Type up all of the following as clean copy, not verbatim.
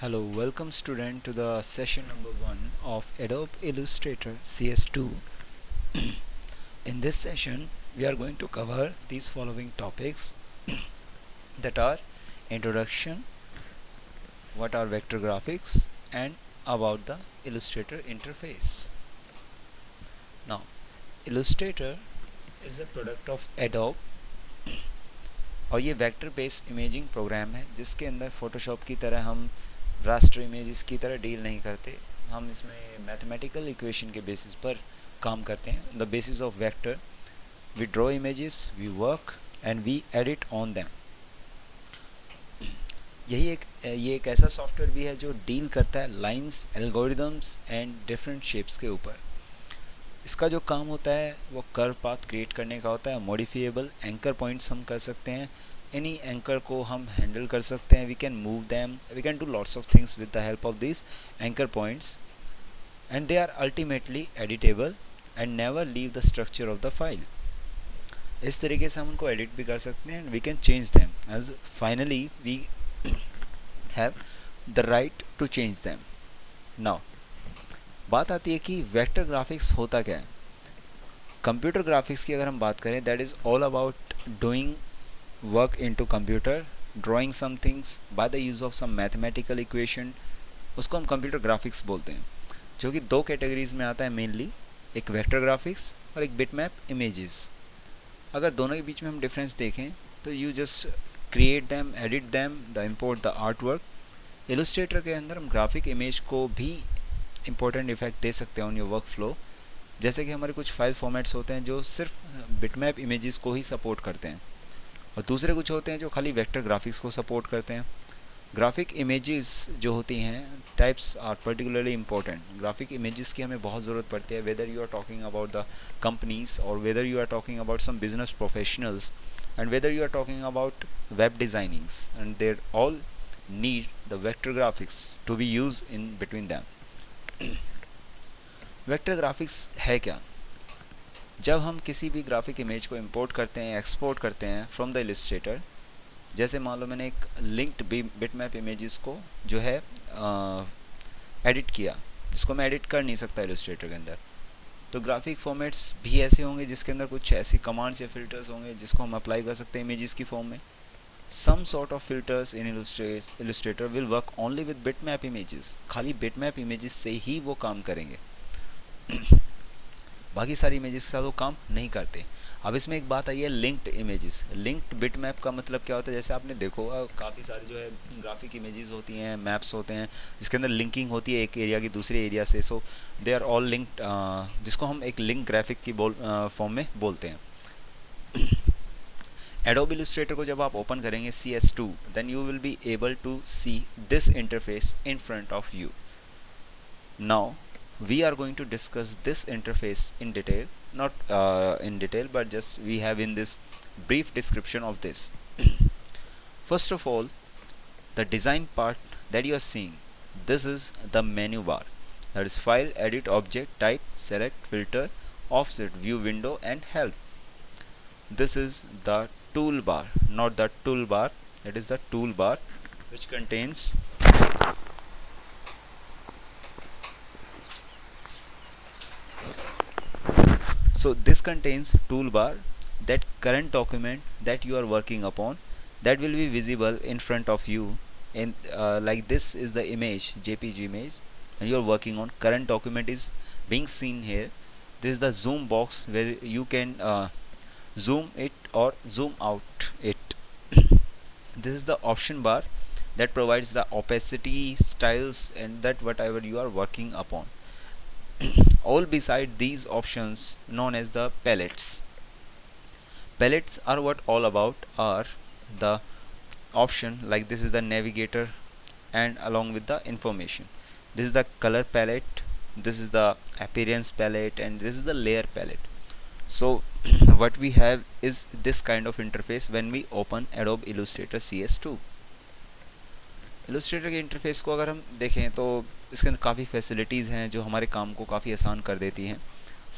Hello, welcome student to the session number 1 of Adobe Illustrator CS2. In this session, we are going to cover these following topics that are introduction, what are vector graphics, and about the Illustrator interface. Now, Illustrator is a product of Adobe और ये vector based imaging programme है जिसके अंदर Photoshop की तरह हम raster images की तरह डील नहीं करते। हम इसमें मैथमेटिकल इक्वेशन के बेसिस पर काम करते हैं। The basis of vector we draw images, we work and we edit on them. ये एक ऐसा सॉफ्टवेयर भी है जो डील करता है lines, algorithms and different shapes के ऊपर। इसका जो काम होता है वो कर्व पाथ क्रिएट करने का होता है। मॉडिफिएबल एंकर पॉइंट्स हम कर सकते हैं, एनी एंकर को हम हैंडल कर सकते हैं। We can move them, we can do lots of things with the help of this anchor points and they are ultimately editable and never leave the structure of the file. इस तरीके से हम उनको edit भी कर सकते हैं and we can change them as finally we have the right to change them. Now बात आती है कि वेक्टर ग्राफिक्स होता क्या है। कंप्यूटर ग्राफिक्स की अगर हम बात करें, that is all about doing work into computer, drawing some things by the use of some mathematical equation. उसको हम कंप्यूटर ग्राफिक्स बोलते हैं, जो कि दो कैटेगरीज में आता है मेनली, एक वेक्टर ग्राफिक्स और एक बिटमैप इमेजेस। अगर दोनों के बीच में हम डिफरेंस देखें तो you just create them, edit them, the import the art work. Illustrator के अंदर हम ग्राफिक इमेज को भी इम्पोर्टेंट इफेक्ट दे सकते हैं ऑन योर वर्क फ्लो। जैसे कि हमारे कुछ फाइल फॉर्मेट्स होते हैं जो सिर्फ बिटमैप इमेजेस को ही सपोर्ट करते हैं, और दूसरे कुछ होते हैं जो खाली वेक्टर ग्राफिक्स को सपोर्ट करते हैं। ग्राफिक इमेजेस जो होती हैं, types are particularly important. Graphic images की हमें बहुत ज़रूरत पड़ती है, whether you are talking about the companies और whether you are talking about some business professionals and whether you are talking about web designings, and there all need the vector graphics to be used in between them. Vector graphics है क्या? जब हम किसी भी graphic image को import करते हैं, export करते हैं फ्रॉम द इलस्ट्रेटर, जैसे मान लो मैंने एक लिंक्ड बिटमैप इमेजेस को जो है एडिट किया, जिसको मैं एडिट कर नहीं सकता इलस्ट्रेटर के अंदर, तो ग्राफिक फॉर्मेट्स भी ऐसे होंगे जिसके अंदर कुछ ऐसी कमांड्स या फिल्टर्स होंगे जिसको हम अप्लाई कर सकते हैं इमेजेस की फॉर्म में। Some sort of filters in Illustrator will work only with bitmap images. खाली bitmap images से ही वो काम करेंगे बाकी सारी इमेजेस के साथ वो काम नहीं करते। अब इसमें एक बात आई है लिंक्ड इमेजेस। लिंक्ड बिटमैप का मतलब क्या होता है? जैसे आपने देखो काफ़ी सारी जो है ग्राफिक इमेजेस होती हैं, मैप्स होते हैं, जिसके अंदर लिंकिंग होती है एक एरिया की दूसरे एरिया से। सो दे आर ऑल लिंक्ड, जिसको हम एक लिंक ग्राफिक की फॉर्म में बोलते हैं। Adobe Illustrator को जब आप ओपन करेंगे CS2, then you will be able to see this interface in front of you. Now we are going to discuss this interface in detail, not in detail, but just we have in this brief description of this. First of all, the design part that you are seeing, this is the menu bar. That is file, edit, object, type, select, filter, offset, view window and help. This is the toolbar, not the toolbar, it is the toolbar which contains this contains toolbar, that current document that you are working upon, that will be visible in front of you in like this is the image, JPG image, and you are working on. Current document is being seen here. This is the zoom box where you can zoom it or zoom out it. This is the option bar that provides the opacity, styles, and that whatever you are working upon. All beside these options known as the palettes. Palettes are what all about are the option, like this is the navigator and along with the information. This is the color palette, this is the appearance palette, and this is the layer palette. So what we have is this kind of interface when we open Adobe Illustrator CS2. Illustrator के interface को अगर हम देखें तो इसके अंदर काफ़ी facilities हैं जो हमारे काम को काफ़ी आसान कर देती हैं।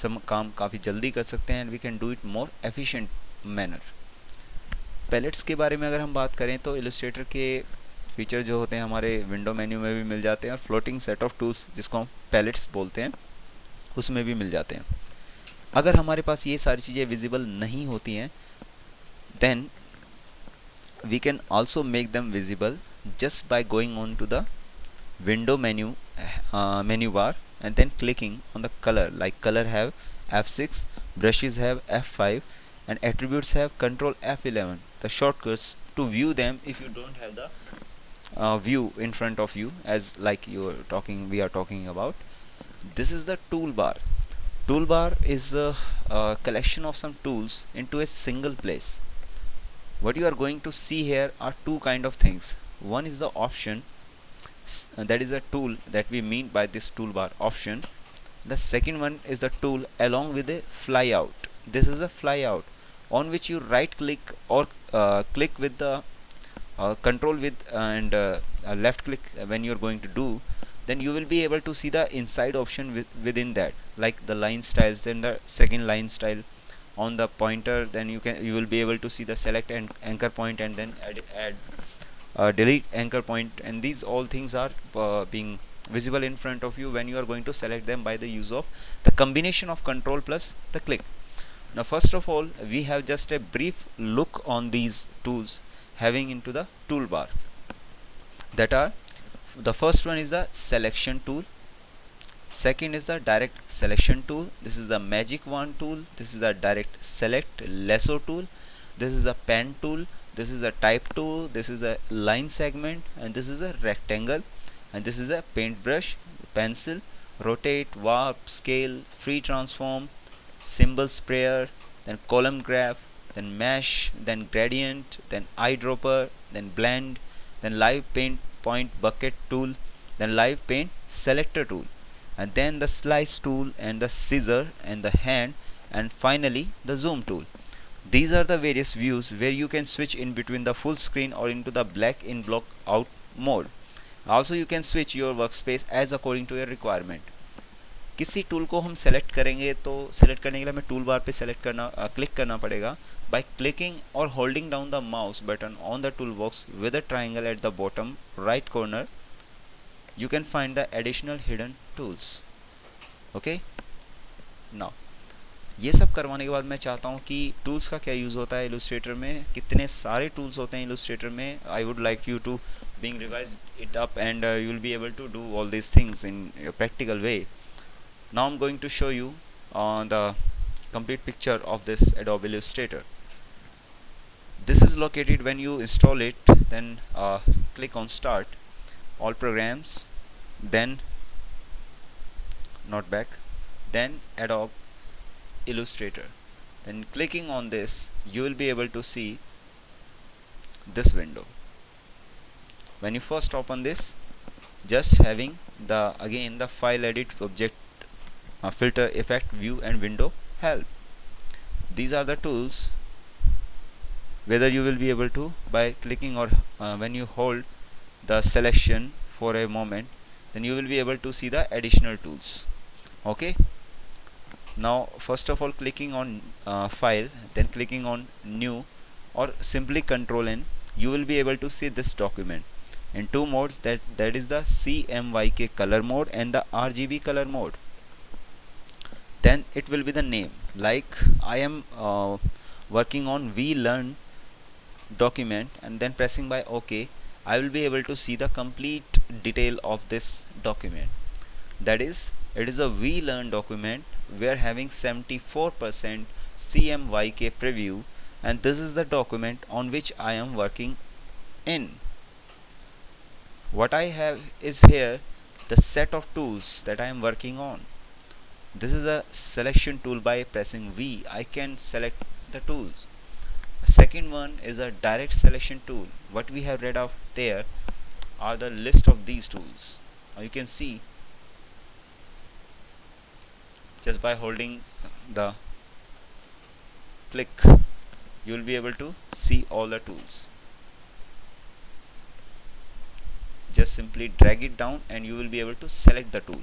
सब काम काफ़ी जल्दी कर सकते हैं and we can do it more efficient manner. Palettes के बारे में अगर हम बात करें तो इलस्ट्रेटर के फीचर जो होते हैं हमारे विंडो मेन्यू में भी मिल जाते हैं, और फ्लोटिंग सेट ऑफ टूल्स जिसको हम पैलेट्स बोलते हैं उसमें भी मिल जाते हैं। अगर हमारे पास ये सारी चीज़ें विजिबल नहीं होती हैं, then we can also make them visible just by going on to the window menu bar and then clicking on the color. Like color have F6, brushes have F5, and attributes have control F11. The shortcuts to view them if you don't have the view in front of you, as like we are talking about. This is the toolbar. Toolbar is a collection of some tools into a single place. What you are going to see here are two kind of things. One is the option, that is a tool that we mean by this toolbar option. The second one is the tool along with a flyout. This is a flyout on which you right click or click with the control with and left click when you are going to do. Then you will be able to see the inside option within that, like the line styles. Then the second line style on the pointer, then you will be able to see the select and anchor point, and then add delete anchor point, and these all things are being visible in front of you when you are going to select them by the use of the combination of control plus the click. Now first of all, we have just a brief look on these tools having into the toolbar. That are, the first one is the selection tool, second is the direct selection tool, this is the magic wand tool, this is the direct select lasso tool, this is a pen tool, this is a type tool, this is a line segment, and this is a rectangle, and this is a paintbrush, pencil, rotate, warp, scale, free transform, symbol sprayer, then column graph, then mesh, then gradient, then eyedropper, then blend, then live paint point bucket tool, then live paint selector tool, and then the slice tool and the scissor and the hand, and finally the zoom tool. These are the various views where you can switch in between the full screen or into the black in block out mode. Also you can switch your workspace as according to your requirement. किसी tool को हम select करेंगे तो select करने के लिए हमें tool bar पे क्लिक करना पड़ेगा by clicking or holding down the mouse button on the toolbox with a triangle at the bottom right corner. You can find the additional hidden tools. Okay, now ये सब करवाने के बाद मैं चाहता हूँ कि टूल्स का क्या यूज़ होता है इलस्ट्रेटर में, कितने सारे टूल्स होते हैं इलस्ट्रेटर में. I would like you to being revise it up, and you will be able to do all these things in a practical way. Now I'm going to show you the complete picture of this Adobe Illustrator. This is located when you install it, then click on start, all programs, then not back, then Adobe Illustrator. Then clicking on this, you will be able to see this window. When you first open this, just having the file edit object filter effect view and window help. These are the tools whether you will be able to by clicking or when you hold the selection for a moment, then you will be able to see the additional tools. Okay, now first of all clicking on file, then clicking on new or simply control N, you will be able to see this document in two modes, that is the CMYK color mode and the RGB color mode. Then it will be the name, like I am working on VLearn document, and then pressing by OK, I will be able to see the complete detail of this document. That is, it is a VLearn document. We are having 74% CMYK preview, and this is the document on which I am working in. What I have is here the set of tools that I am working on. This is a selection tool. By pressing V, I can select the tools. The second one is a direct selection tool. What we have read out there are the list of these tools. Now you can see just by holding the click, you will be able to see all the tools. Just simply drag it down and you will be able to select the tool.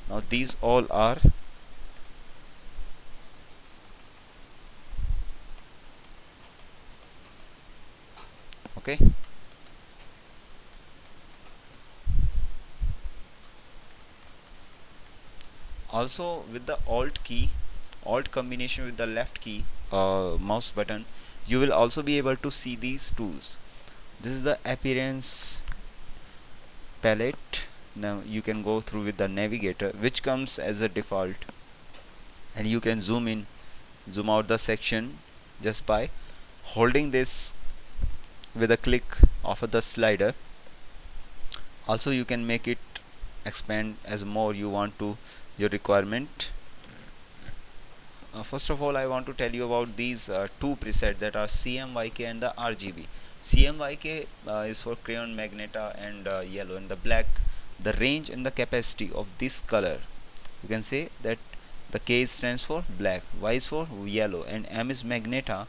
Now these all are okay. Also with the alt key, alt combination with the left key mouse button, you will also be able to see these tools. This is the appearance palette. Now you can go through with the navigator, which comes as a default, and you can zoom in, zoom out the section just by holding this with a click of the slider. Also you can make it expand as more you want to your requirement. First of all, I want to tell you about these two presets, that are CMYK and the RGB. CMYK is for crayon, magenta, and yellow, and the black. The range and the capacity of this color, you can say that the K stands for black, Y is for yellow, and M is magenta,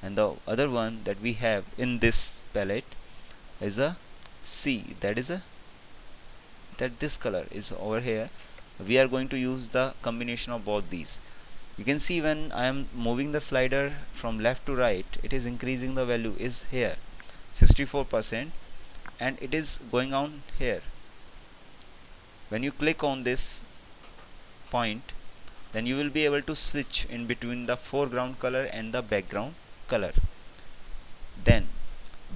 and the other one that we have in this palette is a C, that is a that this color is over here. We are going to use the combination of both these. You can see when I am moving the slider from left to right, it is increasing, the value is here 64%, and it is going on here. When you click on this point, then you will be able to switch in between the foreground color and the background color. Then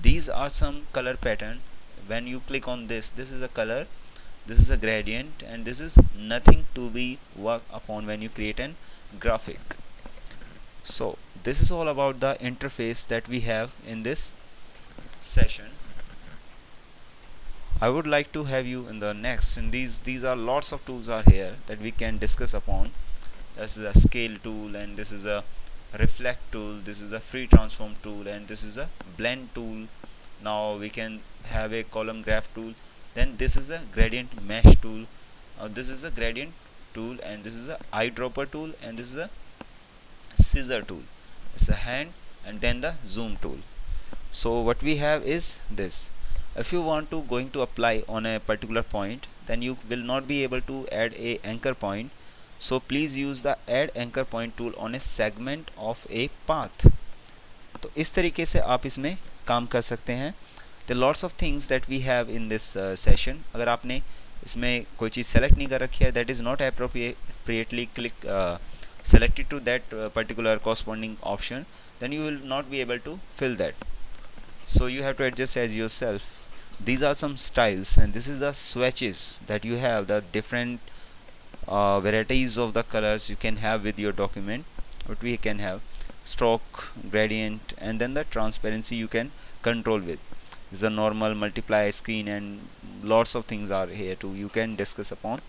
these are some color pattern. When you click on this is a color, this is a gradient, and this is nothing to be worked upon when you create an graphic. So this is all about the interface that we have in this session. I would like to have you in the next, and these are lots of tools are here that we can discuss upon. This is a scale tool, and this is a reflect tool, this is a free transform tool, and this is a blend tool. Now we can have a column graph tool. Then this is a gradient mesh tool, this is a gradient tool, and this is a eyedropper tool, and this is a scissor tool. It's a hand, and then the zoom tool. So what we have is this. If you want to going to apply on a particular point, then you will not be able to add a anchor point. So please use the add anchor point tool on a segment of a path. तो इस तरीके से आप इसमें काम कर सकते हैं. The lots of things that we have in this session. अगर आपने इसमें कोई चीज़ सेलेक्ट नहीं कर रखी है, that is not appropriately click selected to that particular corresponding option, then you will not be able to fill that. So you have to adjust as yourself. These are some styles, and this is the swatches that you have, the different varieties of the colors you can have with your document. What we can have stroke, gradient, and then the transparency you can control with. This is a normal, multiply, screen, and lots of things are here too. You can discuss upon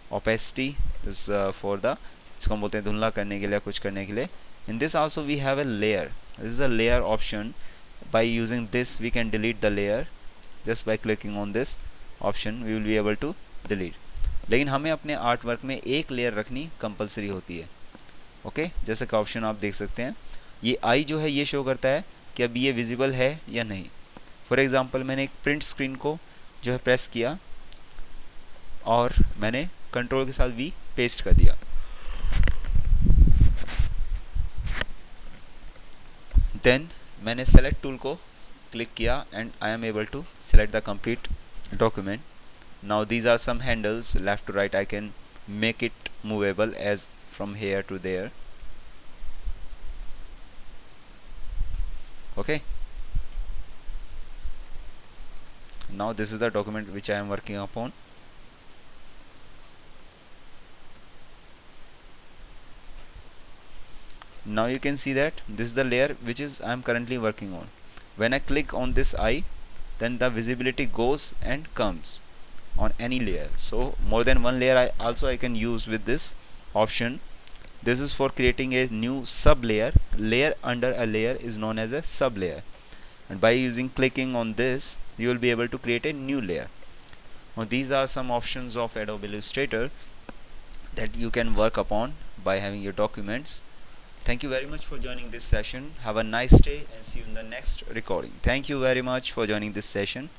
opacity. This is for the इसको हम बोलते हैं धुंधला करने के लिए, कुछ करने के लिए. In this also we have a layer. This is a layer option. By using this we can delete the layer. Just by clicking on this option we will be able to delete. लेकिन हमें अपने art work में एक layer रखनी compulsory होती है. Okay, जैसे का ऑप्शन आप देख सकते हैं, ये आई जो है ये शो करता है कि अब ये विजिबल है या नहीं. फॉर एग्जांपल मैंने एक प्रिंट स्क्रीन को जो है प्रेस किया और मैंने कंट्रोल के साथ वी पेस्ट कर दिया. देन मैंने सेलेक्ट टूल को क्लिक किया and I am able to select the complete document. Now these are some handles left to right. I can make it movable as from here to there. Okay, now this is the document which I am working upon. Now you can see that this is the layer which is I am currently working on. When I click on this eye, then the visibility goes and comes on any layer. So more than one layer I can use with this option. This is for creating a new sub layer. Layer under a layer is known as a sub layer, and by using clicking on this you will be able to create a new layer. Now these are some options of Adobe Illustrator that you can work upon by having your documents. Thank you very much for joining this session. Have a nice day and see you in the next recording. Thank you very much for joining this session.